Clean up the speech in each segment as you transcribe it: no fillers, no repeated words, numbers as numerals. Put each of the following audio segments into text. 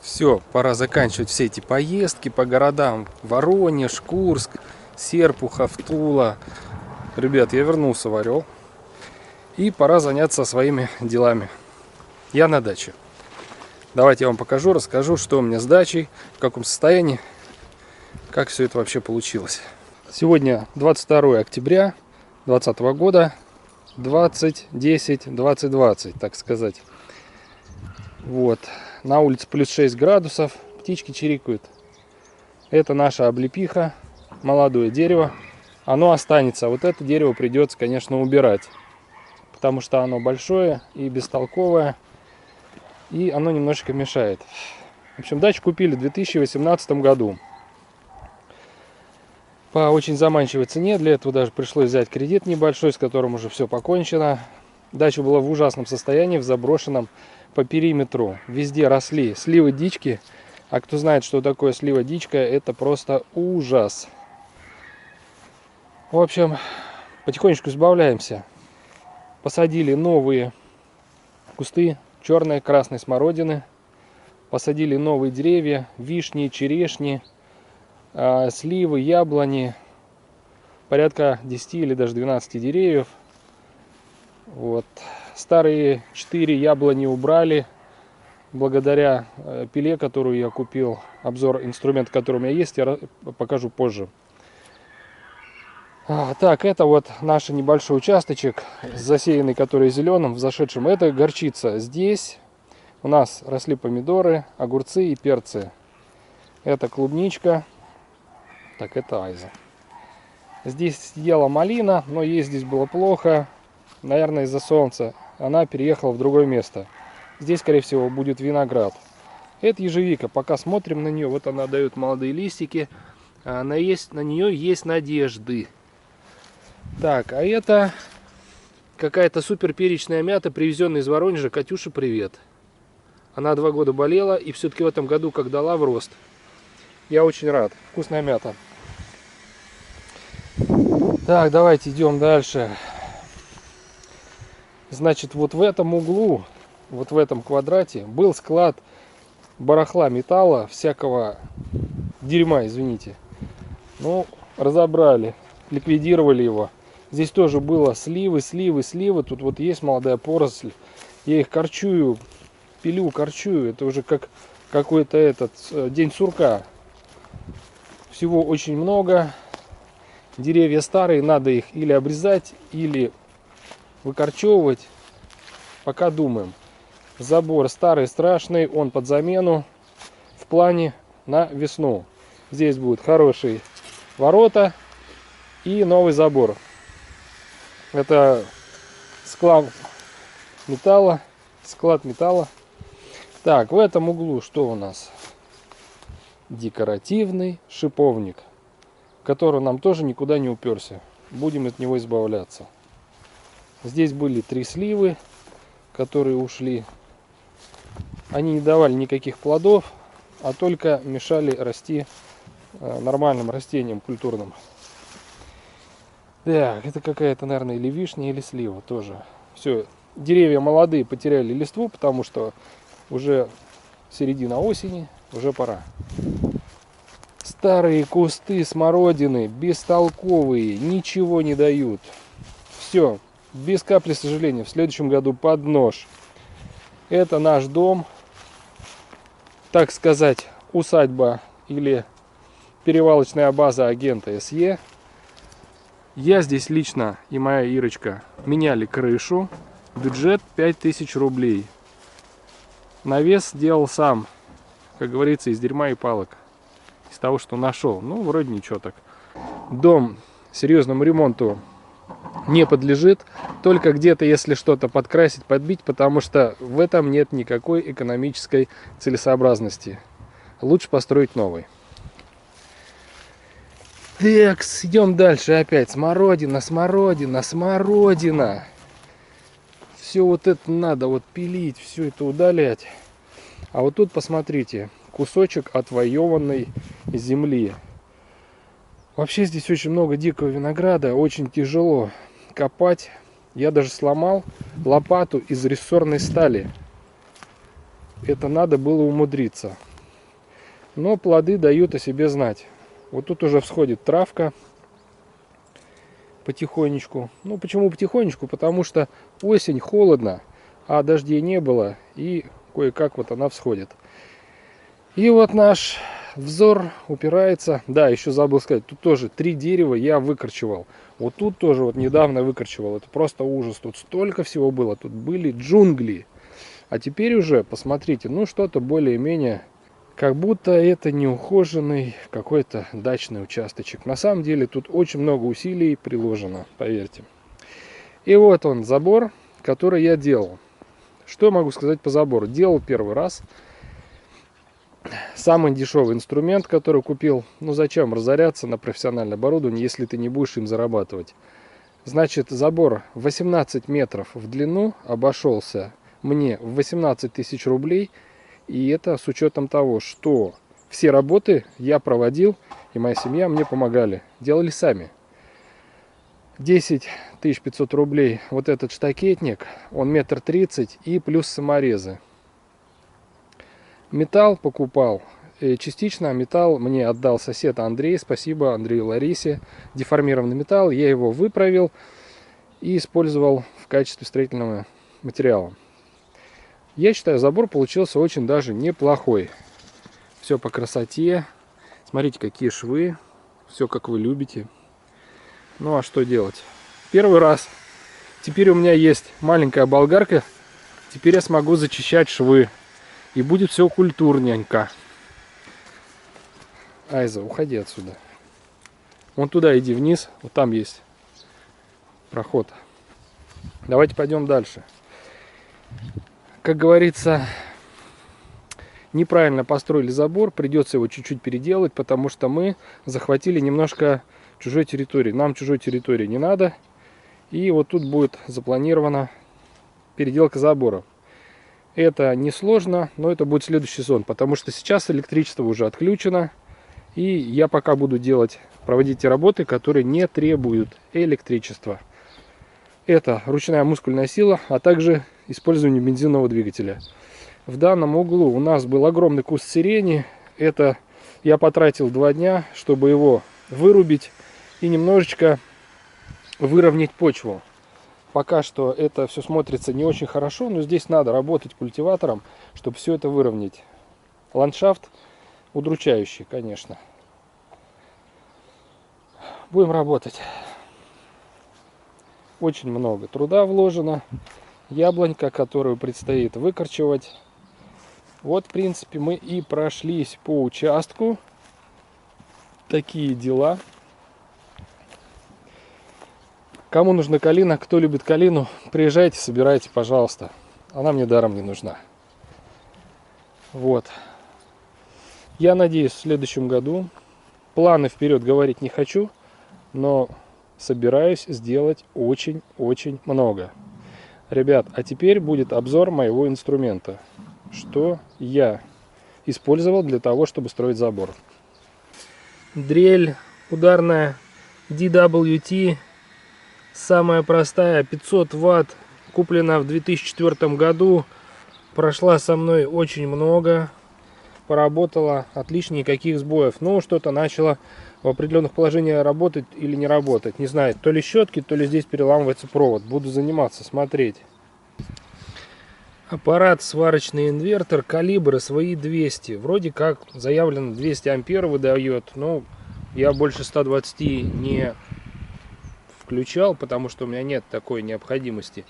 Все, пора заканчивать все эти поездки по городам. Воронеж, Курск, Серпухов, Тула. Ребят, я вернулся в Орел. И пора заняться своими делами. Я на даче. Давайте я вам покажу, расскажу, что у меня с дачей, в каком состоянии, как все это вообще получилось. Сегодня 22 октября 2020 года, 20:10:2020, так сказать. Вот. На улице плюс 6 градусов, птички чирикают. Это наша облепиха, молодое дерево. Оно останется. Вот это дерево придется, конечно, убирать. Потому что оно большое и бестолковое. И оно немножечко мешает. В общем, дачу купили в 2018 году. По очень заманчивой цене. Для этого даже пришлось взять кредит небольшой, с которым уже все покончено. Дача была в ужасном состоянии, в заброшенном по периметру. Везде росли сливы-дички. А кто знает, что такое слива-дичка, это просто ужас. В общем, потихонечку избавляемся. Посадили новые кусты черной, красной смородины. Посадили новые деревья, вишни, черешни, сливы, яблони. Порядка 10 или даже 12 деревьев. Вот. Старые 4 яблони убрали. Благодаря пиле, которую я купил. Обзор инструмента, который у меня есть, я покажу позже. Так, это вот наш небольшой участочек, засеянный, который зеленым, взошедшим. Это горчица. Здесь у нас росли помидоры, огурцы и перцы. Это клубничка. Так, это айза. Здесь сидела малина, но ей здесь было плохо. Наверное, из-за солнца. Она переехала в другое место. Здесь, скорее всего, будет виноград. Это ежевика. Пока смотрим на нее. Вот она дает молодые листики. На нее есть надежды. Так, а это какая-то супер перечная мята, привезенная из Воронежа. Катюша, привет. Она 2 года болела и все-таки в этом году, как дала в рост. Я очень рад. Вкусная мята. Так, давайте идем дальше. Значит, вот в этом углу, вот в этом квадрате был склад барахла, металла, всякого дерьма, извините. Ну, разобрали, ликвидировали его. Здесь тоже было сливы. Тут вот есть молодая поросль. Я их корчую, пилю, корчую. Это уже как какой-то день сурка. Всего очень много. Деревья старые, надо их или обрезать, или выкорчевывать. Пока думаем. Забор старый, страшный, он под замену. В плане на весну. Здесь будут хорошие ворота и новый забор. Это склад металла. Так, в этом углу что у нас? Декоративный шиповник, который нам тоже никуда не уперся. Будем от него избавляться. Здесь были 3 сливы, которые ушли. Они не давали никаких плодов, а только мешали расти нормальным растениям культурным. Так, это какая-то, наверное, или вишня, или слива тоже. Все, деревья молодые потеряли листву, потому что уже середина осени, уже пора. Старые кусты смородины, бестолковые, ничего не дают. Все, без капли сожаления, в следующем году под нож. Это наш дом, так сказать, усадьба или перевалочная база агента СЕ. Я здесь лично и моя Ирочка меняли крышу. Бюджет 5000 рублей. Навес делал сам, как говорится, из дерьма и палок. Из того, что нашел. Ну, вроде ничего так. Дом серьезному ремонту не подлежит. Только где-то, если что-то подкрасить, подбить, потому что в этом нет никакой экономической целесообразности. Лучше построить новый. Так, идем дальше опять. Смородина. Все вот это надо вот пилить, все это удалять. А вот тут посмотрите, кусочек отвоеванной земли. Вообще здесь очень много дикого винограда, очень тяжело копать. Я даже сломал лопату из рессорной стали. Это надо было умудриться. но плоды дают о себе знать. Вот тут уже всходит травка потихонечку. Ну, почему потихонечку? Потому что осень, холодно, а дождей не было, и кое-как вот она всходит. И вот наш взор упирается. Да, еще забыл сказать, тут тоже 3 дерева я выкорчевал. Вот тут тоже вот недавно выкорчевал. Это просто ужас. Тут столько всего было. Тут были джунгли. А теперь уже, посмотрите, ну что-то более-менее, как будто это неухоженный какой-то дачный участочек. На самом деле тут очень много усилий приложено, поверьте. И вот он, забор, который я делал. Что я могу сказать по забору? Делал первый раз. Самый дешевый инструмент, который купил. Ну зачем разоряться на профессиональное оборудование, если ты не будешь им зарабатывать? Значит, забор 18 метров в длину обошелся мне в 18 тысяч рублей. И это с учетом того, что все работы я проводил, и моя семья мне помогали. Делали сами. 10 500 рублей вот этот штакетник, он 1,30 м и плюс саморезы. Металл покупал. Частично металл мне отдал сосед Андрей. Спасибо Андрею Ларисе. Деформированный металл. Я его выправил и использовал в качестве строительного материала. Я считаю, забор получился очень даже неплохой. Все по красоте. Смотрите, какие швы. Все как вы любите. Ну а что делать? Первый раз. Теперь у меня есть маленькая болгарка. Теперь я смогу зачищать швы. И будет все культурненько. Айза, уходи отсюда. Вон туда иди вниз. Вот там есть проход. Давайте пойдем дальше. Как говорится, неправильно построили забор. Придется его чуть-чуть переделать, потому что мы захватили немножко чужой территории. Нам чужой территории не надо. И вот тут будет запланирована переделка забора. Это несложно, но это будет следующий сезон, потому что сейчас электричество уже отключено. И я пока буду проводить те работы, которые не требуют электричества. Это ручная мускульная сила, а также использование бензинового двигателя. В данном углу у нас был огромный куст сирени. Это я потратил 2 дня, чтобы его вырубить и немножечко выровнять почву. Пока что это все смотрится не очень хорошо, но здесь надо работать культиватором, чтобы все это выровнять. Ландшафт удручающий, конечно. Будем работать. Очень много труда вложено. Яблонька, которую предстоит выкорчевать. Вот, в принципе, мы и прошлись по участку. Такие дела. Кому нужна калина, кто любит калину, приезжайте, собирайте, пожалуйста. Она мне даром не нужна. Вот. Я надеюсь, в следующем году, планы вперед говорить не хочу, но собираюсь сделать очень-очень много. Ребят, а теперь будет обзор моего инструмента. Что я использовал для того, чтобы строить забор. Дрель ударная DWT. Самая простая, 500 ватт, куплена в 2004 году, прошла со мной очень много, поработала отлично, никаких сбоев. Ну, что-то начало в определенных положениях работать или не работать, не знаю, то ли щетки, то ли здесь переламывается провод. Буду заниматься, смотреть. Аппарат сварочный инвертор, калибр SVI 200, вроде как заявлено 200 ампер выдает, но я больше 120 не включал, потому что у меня нет такой необходимости.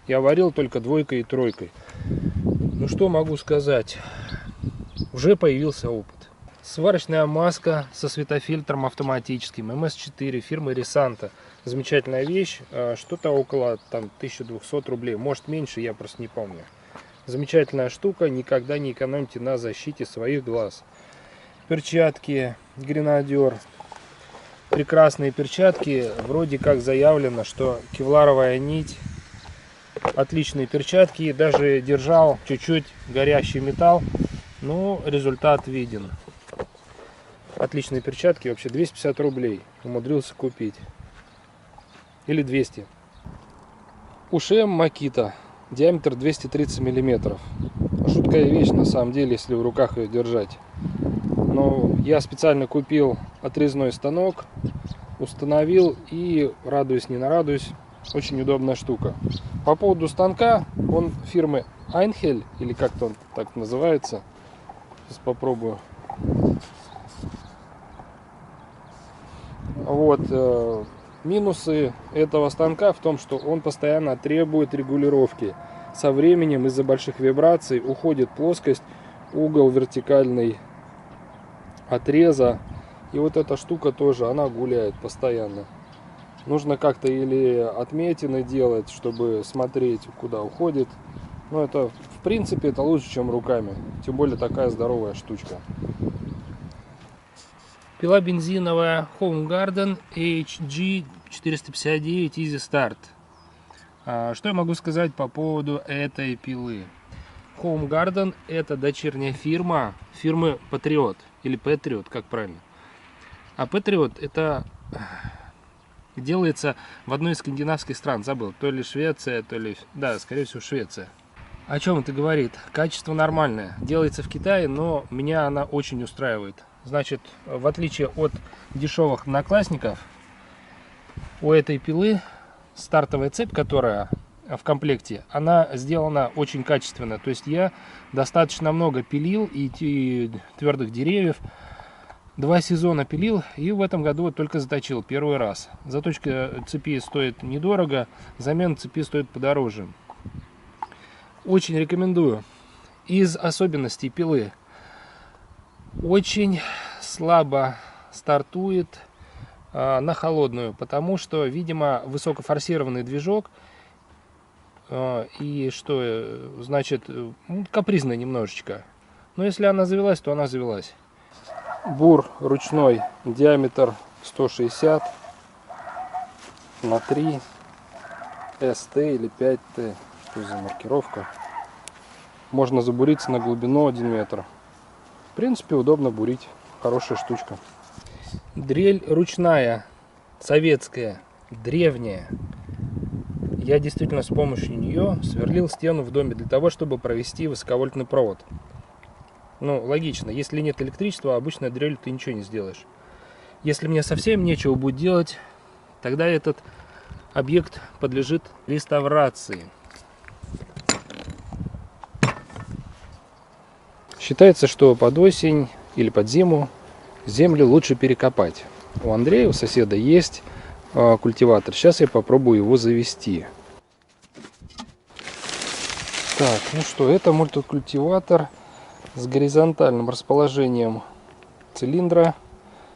Я варил только 2 и 3. Ну что могу сказать? Уже появился опыт. Сварочная маска со светофильтром автоматическим MS4 фирмы Risanta. Замечательная вещь. Что-то около 1200 рублей. Может меньше, я просто не помню. Замечательная штука. Никогда не экономьте на защите своих глаз. Перчатки Гренадер. Прекрасные перчатки, вроде как заявлено, что кевларовая нить, отличные перчатки, даже держал чуть-чуть горящий металл, но результат виден. Отличные перчатки, вообще 250 рублей умудрился купить, или 200. УШМ Makita, диаметр 230 мм. Жуткая вещь на самом деле, если в руках ее держать. Но я специально купил отрезной станок, установил и радуюсь, не нарадуюсь. Очень удобная штука. По поводу станка, он фирмы Einhell, или как-то он так называется. Сейчас попробую. Вот. Минусы этого станка в том, что он постоянно требует регулировки. Со временем из-за больших вибраций уходит плоскость, угол вертикальный отреза. И вот эта штука тоже, она гуляет постоянно. Нужно как-то или отметины делать, чтобы смотреть, куда уходит. Но это, в принципе, это лучше, чем руками. Тем более такая здоровая штучка. Пила бензиновая Home Garden HG459 Easy Start. Что я могу сказать по поводу этой пилы? Home Garden — это дочерняя фирма фирмы Patriot, или Patriot, как правильно. А Patriot — это делается в одной из скандинавских стран, забыл, то ли Швеция, то ли, да, скорее всего, Швеция. О чем это говорит? Качество нормальное, делается в Китае, но меня она очень устраивает. Значит, в отличие от дешевых одноклассников, у этой пилы стартовая цепь, которая в комплекте, она сделана очень качественно. То есть я достаточно много пилил и твердых деревьев. 2 сезона пилил и в этом году вот только заточил первый раз. Заточка цепи стоит недорого, замена цепи стоит подороже. Очень рекомендую. Из особенностей пилы: очень слабо стартует на холодную, потому что, видимо, высокофорсированный движок, и что значит, капризная немножечко. Но если она завелась, то она завелась. Бур ручной, диаметр 160 на 3 СТ или 5Т. Что за маркировка? Можно забуриться на глубину 1 метр. В принципе, удобно бурить. Хорошая штучка. Дрель ручная, советская, древняя. Я действительно с помощью нее сверлил стену в доме для того, чтобы провести высоковольтный провод. Ну, логично, если нет электричества, обычной дрелью ты ничего не сделаешь. Если мне совсем нечего будет делать, тогда этот объект подлежит реставрации. Считается, что под осень или под зиму землю лучше перекопать. У Андрея, у соседа, есть культиватор. Сейчас я попробую его завести. Так, ну что, это мультикультиватор с горизонтальным расположением цилиндра.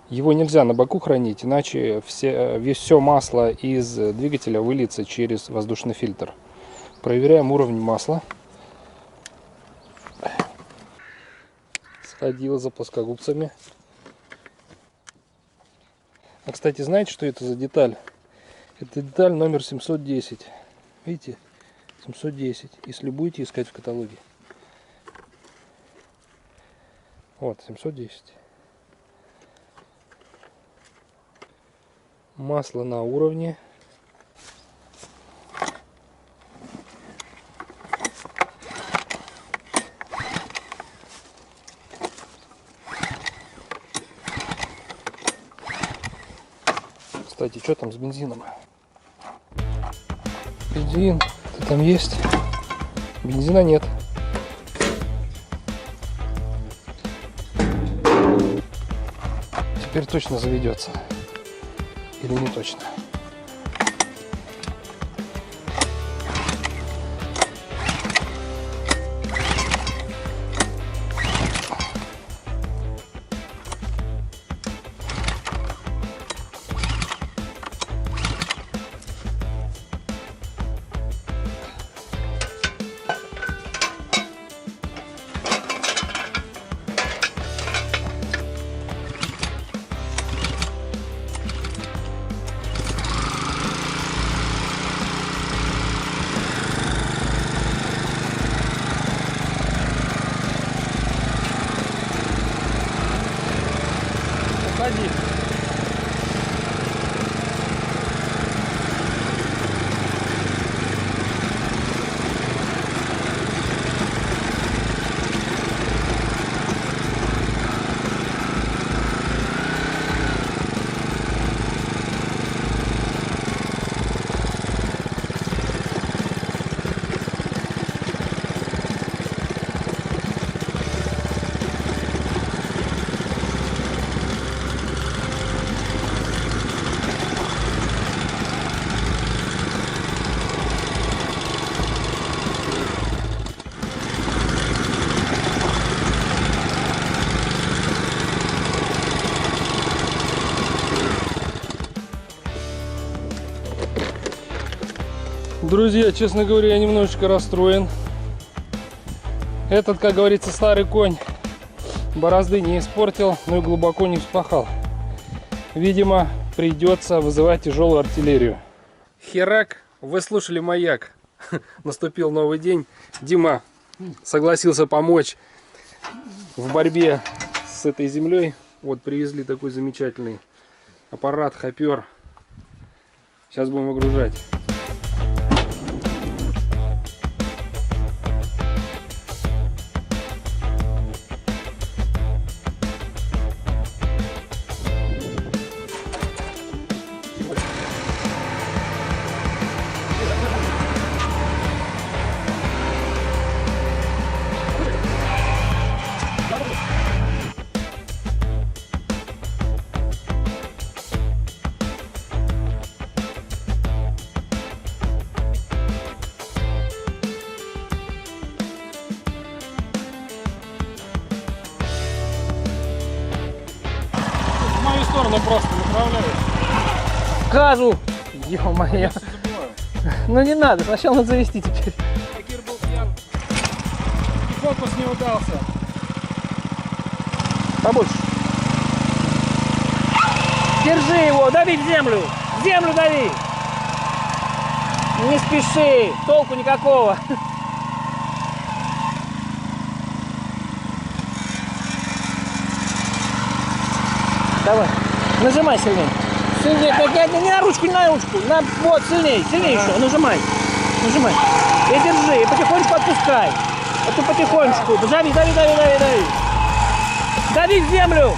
Его нельзя на боку хранить, иначе все масло из двигателя выльется через воздушный фильтр. Проверяем уровень масла. Сходил за плоскогубцами. А, кстати, знаете, что это за деталь? Это деталь номер 710. Видите? 710. Если будете искать в каталоге. Вот, 710. Масло на уровне. Кстати, что там с бензином? Бензин, ты там есть? Бензина нет. Теперь точно заведется. Или не точно? Друзья, честно говоря, я немножечко расстроен. Этот, как говорится, старый конь борозды не испортил, но и глубоко не вспахал. Видимо, придется вызывать тяжелую артиллерию. Херак, вы слушали «Маяк». Наступил новый день. Дима согласился помочь в борьбе с этой землей. Вот привезли такой замечательный аппарат, хоппер. Сейчас будем выгружать. В мою сторону просто направляю. Газу! Ё-моё. Ну не надо, сначала надо завести теперь. Кир был пьян. И фокус не удался. Побольше. Держи его, дави в землю! В землю дави! Не спеши, толку никакого. Давай, нажимай сильнее. Сильнее, не на ручку, не на ручку. Вот, сильнее, сильнее еще. Нажимай. Нажимай. И держи, и потихонечку отпускай. А то потихонечку. Дави, дави, дави, дави, дави. Дави в землю.